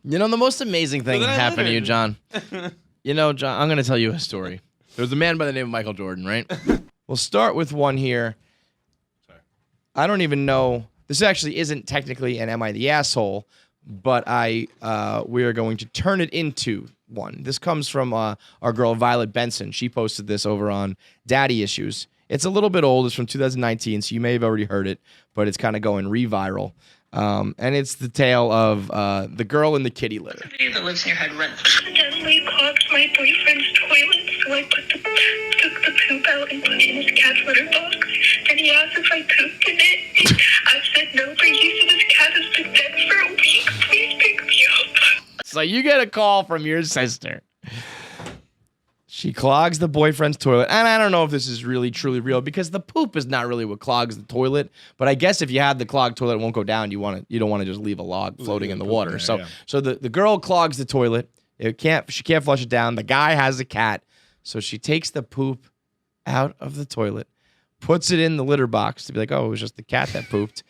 You know, the most amazing thing then I happened to you, littered. John. You know, John, I'm going to tell you a story. There's a man by the name of Michael Jordan, right? We'll start with one here. Sorry. I don't even know. This actually isn't technically an Am I the Asshole, but we are going to turn it into one. This comes from our girl, Violet Benson. She posted this over on Daddy Issues. It's a little bit old. It's from 2019, so you may have already heard it, but it's kind of going re-viral. And it's the tale of the girl in the kitty litter. Somebody that lives here had rent. Accidentally clogged my boyfriend's toilet, so I took the poop out and put it in his cat's litter box. And he asked if I pooped in it. I said no, but he said his cat has been dead for a week. Please pick me up. So you get a call from your sister. She clogs the boyfriend's toilet. And I don't know if this is really, truly real because the poop is not really what clogs the toilet. But I guess if you have the clogged toilet, it won't go down. You don't want to just leave a log floating in the water. Yeah, So the girl clogs the toilet. She can't flush it down. The guy has a cat. So she takes the poop out of the toilet, puts it in the litter box to be like, oh, it was just the cat that pooped.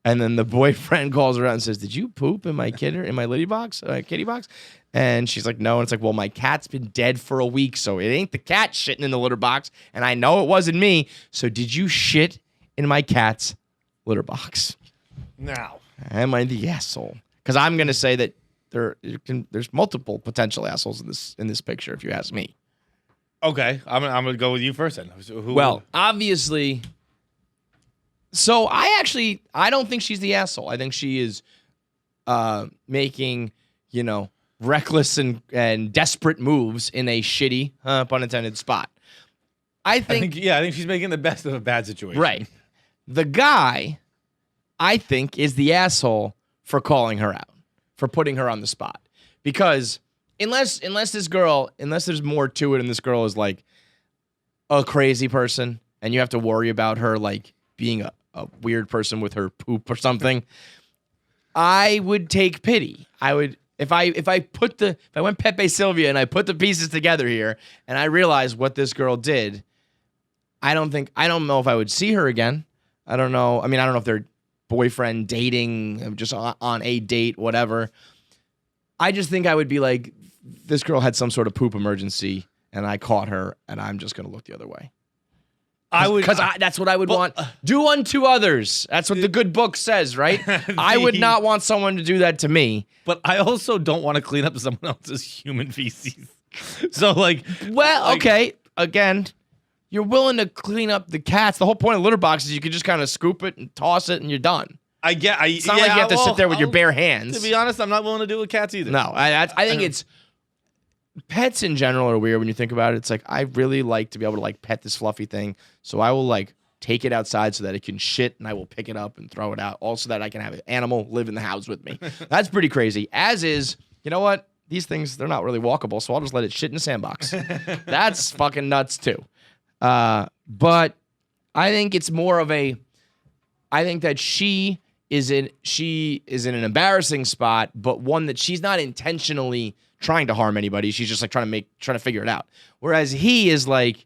And then the boyfriend calls her out and says, did you poop in my kitty box? And she's like, no. And it's like, well, my cat's been dead for a week, so it ain't the cat shitting in the litter box. And I know it wasn't me. So did you shit in my cat's litter box? Now, Am I the asshole? Because I'm going to say that there's multiple potential assholes in this picture, if you ask me. okay, I'm gonna go with you first then. Well, obviously. So I don't think she's the asshole. I think she is making, reckless and desperate moves in a shitty, pun intended, spot. I think she's making the best of a bad situation. right. The guy, I think, is the asshole for calling her out, for putting her on the spot. Because unless there's more to it and this girl is like a crazy person and you have to worry about her like being a weird person with her poop or something, I would take pity. I would if I went Pepe Sylvia and I put the pieces together here and I realized what this girl did, I don't know if I would see her again. I don't know. I mean, I don't know if they're boyfriend dating, just on a date, whatever. I just think I would be like, this girl had some sort of poop emergency and I caught her and I'm just going to look the other way. Because that's what I would want. Do unto others. That's what the good book says, right? I would not want someone to do that to me. But I also don't want to clean up someone else's human feces. So, okay. Again, you're willing to clean up the cats. The whole point of litter box is you can just kind of scoop it and toss it and you're done. It's not like you have to sit there with your bare hands. To be honest, I'm not willing to do it with cats either. No, I think it's... Pets in general are weird when you think about it. It's like, I really like to be able to like pet this fluffy thing. So I will like take it outside so that it can shit and I will pick it up and throw it out. Also that I can have an animal live in the house with me. That's pretty crazy. As is, you know what? These things, they're not really walkable. So I'll just let it shit in a sandbox. That's fucking nuts too. But I think it's more of I think that she is in an embarrassing spot, but one that she's not intentionally trying to harm anybody. She's just like trying to figure it out. Whereas he is like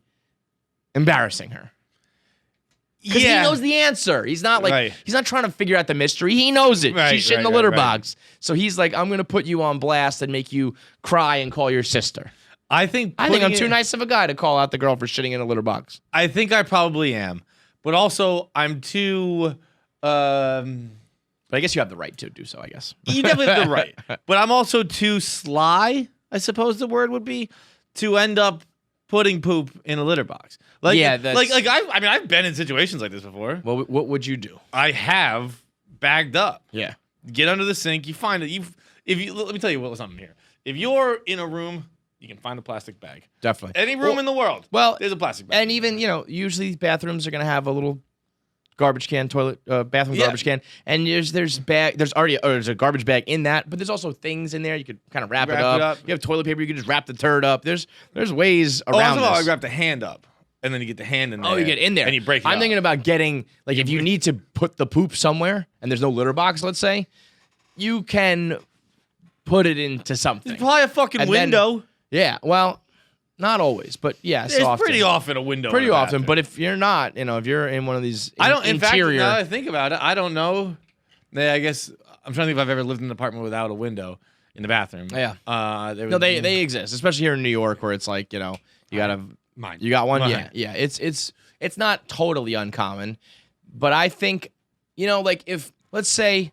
embarrassing her. Because he knows the answer. He's not like he's not trying to figure out the mystery. He knows it. She's shit in the litter box. So he's like, I'm gonna put you on blast and make you cry and call your sister. I think I'm too nice of a guy to call out the girl for shitting in a litter box. I think I probably am. But also I'm too But I guess you have the right to do so, I guess. You definitely have the right. But I'm also too sly, I suppose the word would be, to end up putting poop in a litter box. I've been in situations like this before. Well, what would you do? I have bagged up. Yeah. Get under the sink. You find it. Let me tell you something here. If you're in a room, you can find a plastic bag. Definitely. Any room in the world. Well, there's a plastic bag. And even, usually bathrooms are going to have a little garbage can, bathroom garbage can, and there's a garbage bag in that, but there's also things in there you could kind of wrap it up. You have toilet paper, you can just wrap the turd up. There's ways around this. I wrap the hand up, and then you get the hand in there. Oh, you get in there, and you break it I'm thinking about getting, like, if you need to put the poop somewhere, and there's no litter box, let's say, you can put it into something. There's probably a fucking window. Yeah, well... Not always, but yes, it's pretty often a window. Pretty often, but if you're not, if you're in one of these interior... In fact, now that I think about it, I don't know. I guess, I'm trying to think if I've ever lived in an apartment without a window. in the bathroom. Yeah. No, they exist, especially here in New York, where it's like, you gotta. Mine. You got one? Mine. Yeah. It's not totally uncommon, but I think, like if, let's say,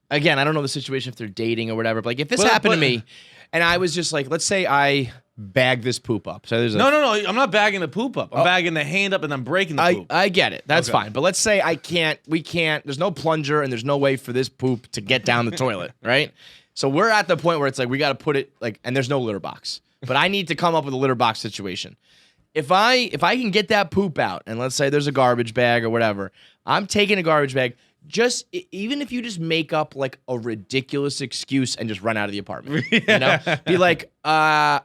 again, I don't know the situation if they're dating or whatever, but like if this happened to me and I was just like, let's say I bag this poop up. So there's no, I'm not bagging the poop up. I'm bagging the hand up and I'm breaking the poop. I get it. That's fine. But let's say we can't, there's no plunger and there's no way for this poop to get down the toilet, right? So we're at the point where it's like, we got to put it like, and there's no litter box, but I need to come up with a litter box situation. If I can get that poop out, and let's say there's a garbage bag or whatever, I'm taking a garbage bag. Just even if you just make up like a ridiculous excuse and just run out of the apartment, be like, I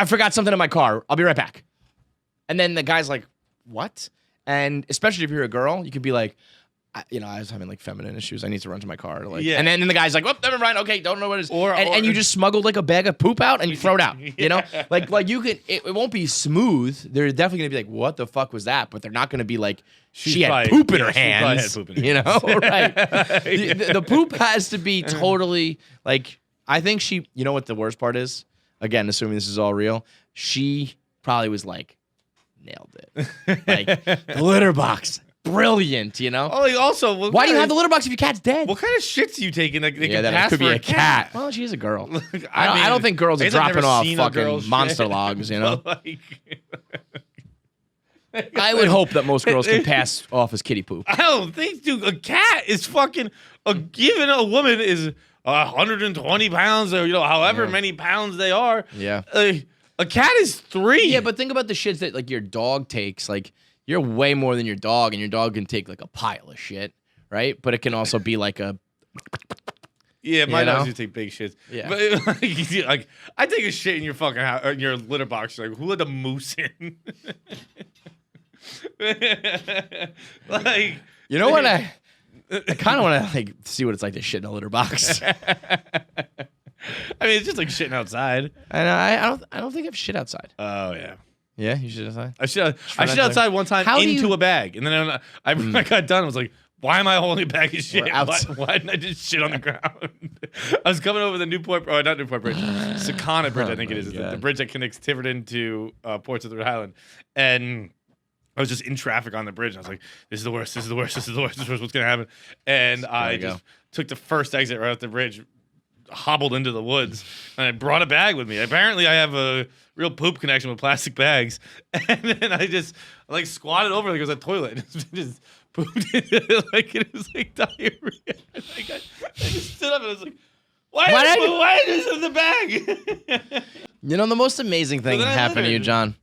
forgot something in my car. I'll be right back. And then the guy's like, what? And especially if you're a girl, you could be like, I was having like feminine issues. I need to run to my car. And then the guy's like, oh, never mind. Okay, don't know what it is. And you just smuggled like a bag of poop out and you throw it out. Like you could. It won't be smooth. They're definitely gonna be like, what the fuck was that? But they're not gonna be like, she had poop in her hands. Right? The poop has to be totally like. I think she. You know what the worst part is? Again, assuming this is all real, she probably was like, nailed it. Like the litter box. Brilliant, Oh, also, why do you have the litter box if your cat's dead? What kind of shits are you taking? That that could be a cat. Well, she's a girl. I don't think girls are dropping off fucking monster logs, Like, I would hope that most girls can pass off as kitty poop. I don't think, dude. A cat is fucking. Even a woman is 120 pounds, or however many pounds they are. Yeah. A cat is 3. Yeah, but think about the shits that like your dog takes, like. You're way more than your dog, and your dog can take like a pile of shit, right? But it can also be like a. Yeah, my dogs do take big shits. Yeah, but like I take a shit in your fucking house, or in your litter box. Like, who let the moose in? Like, you know what? I kind of want to like see what it's like to shit in a litter box. I mean, it's just like shitting outside. And I don't think I've shit outside. Oh yeah. Yeah, you shit outside? I shit outside one time into a bag. And then I got done. I was like, why am I holding a bag of shit? Why didn't I just shit on the ground? I was coming over the not Newport Bridge, Sakana Bridge, I think it is. The bridge that connects Tiverton to Ports of the Rhode Island. And I was just in traffic on the bridge. And I was like, this is the worst. What's going to happen? And I just took the first exit right off the bridge, hobbled into the woods, and I brought a bag with me. Apparently, I have a real poop connection with plastic bags. And then I just like squatted over like it was a toilet. Just pooped in it like it was like diarrhea. I just stood up and I was like, why is this in the bag? The most amazing thing happened to you, John.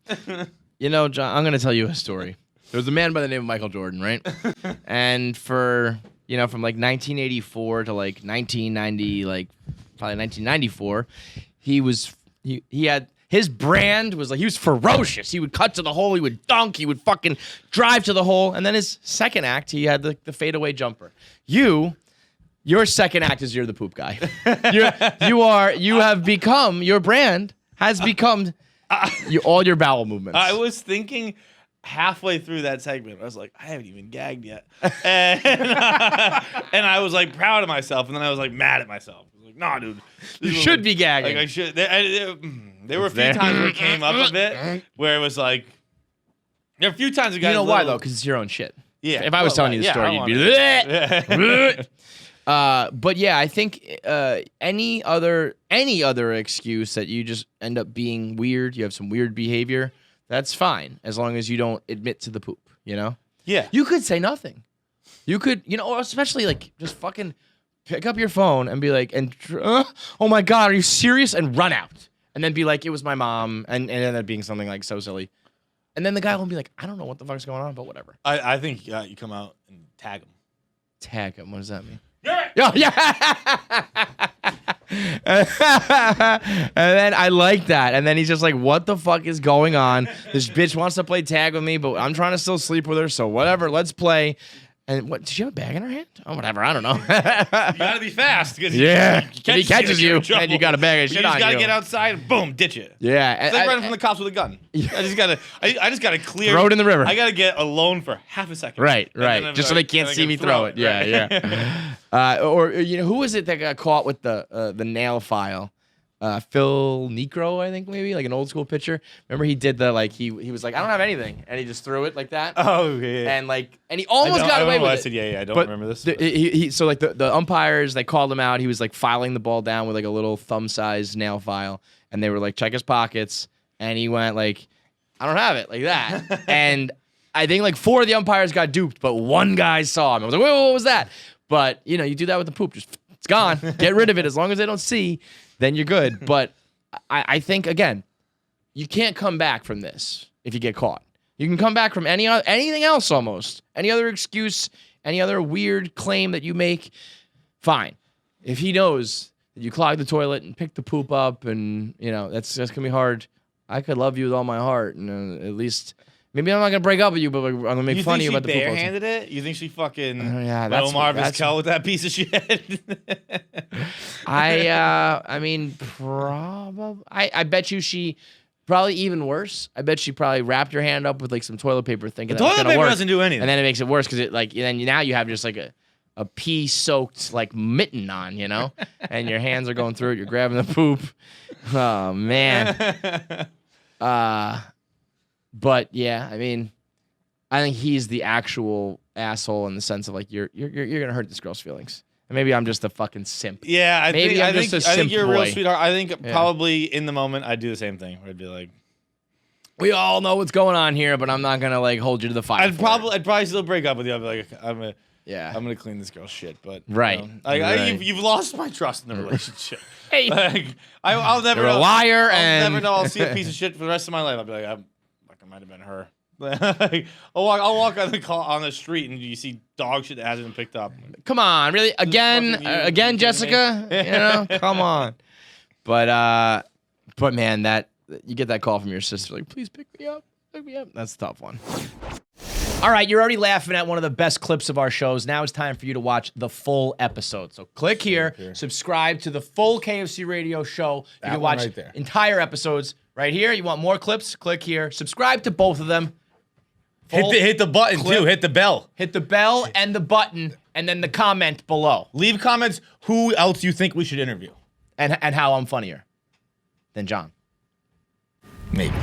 John, I'm going to tell you a story. There was a man by the name of Michael Jordan, right? And for, from like 1984 to like 1990, like probably 1994, he had, his brand was like, he was ferocious. He would cut to the hole. He would dunk. He would fucking drive to the hole. And then his second act, he had the fadeaway jumper. Your second act is you're the poop guy. Your brand has become all your bowel movements. I was thinking halfway through that segment, I was like, I haven't even gagged yet. And I was like proud of myself. And then I was like mad at myself. I was like, nah, dude. You should be gagging. Like I should. There were a few times where it came up a bit, where it was like, there were a few times it got why though? Because it's your own shit. Yeah. If I was telling you the story, you'd be but yeah, I think any other excuse that you just end up being weird, you have some weird behavior, that's fine as long as you don't admit to the poop. Yeah. You could say nothing. You could, especially like just fucking pick up your phone and be like, oh my God, are you serious? And run out. And then be like, it was my mom, and end up being something like so silly. And then the guy will be like, I don't know what the fuck's going on, but whatever. I think you come out and tag him. Tag him? What does that mean? Yeah. And then I like that. And then he's just like, what the fuck is going on? This bitch wants to play tag with me, but I'm trying to still sleep with her, so whatever, let's play. And what? Did she have a bag in her hand? Oh, whatever. I don't know. You gotta be fast because if he catches you, and you got a bag of shit on you. You just gotta get outside and boom, ditch it. Yeah, it's like running from the cops with a gun. I just gotta clear. Throw it in the river. I gotta get alone for half a second. Right. Just so they can't see me throw it. Yeah. Or who was it that got caught with the nail file? Phil Necro, I think maybe like an old school pitcher. Remember he did the like he was like I don't have anything, and he just threw it like that. Oh yeah. And he almost got away with it. I said I don't remember this. So like the umpires, they called him out. He was like filing the ball down with like a little thumb-sized nail file, and they were like check his pockets, and he went like I don't have it like that, and I think like 4 of the umpires got duped, but 1 guy saw him. I was like, wait, what was that? But you know, you do that with the poop, just it's gone. Get rid of it as long as they don't see. Then you're good. But I think, again, you can't come back from this if you get caught. You can come back from anything else almost. Any other excuse, any other weird claim that you make, fine. If he knows that you clogged the toilet and picked the poop up and, you know, that's going to be hard. I could love you with all my heart. And at least, maybe I'm not going to break up with you, but I'm going to make fun of you about the poop. You think she barehanded it? You think she fucking that's Omar Vizquel with that piece of shit? I mean, probably. I bet you she probably even worse. I bet she probably wrapped her hand up with like some toilet paper, thinking that toilet paper doesn't do anything, and then it makes it worse because it like then now you have just like a pee soaked like mitten on, you know, and your hands are going through it. You're grabbing the poop. Oh man. But yeah, I mean, I think he's the actual asshole in the sense of like you're gonna hurt this girl's feelings. And maybe I'm just a fucking simp. Yeah, I think you're a real boy. sweetheart. I think probably in the moment I'd do the same thing. I'd be like, we all know what's going on here, but I'm not gonna like hold you to the fire. I'd probably still break up with you. I'd be like, I'm gonna clean this girl's shit. But right, you know, you've lost my trust in the relationship. Hey, like, I'll never. You're a liar, I'll never know. I'll see a piece of shit for the rest of my life. I'll be like, I might have been her. I'll walk on the street and you see dog shit that hasn't been picked up. Come on, really? Again, Jessica? You know, come on. But man, that you get that call from your sister, like, please pick me up. That's a tough one. All right, you're already laughing at one of the best clips of our shows. Now it's time for you to watch the full episode. So click here, subscribe to the full KFC Radio show. You can watch entire episodes right here. You want more clips? Click here. Subscribe to both of them. Hit the button too. Hit the bell. Hit the bell and the button, and then the comment below. Leave comments. Who else you think we should interview? And how I'm funnier than John. Maybe.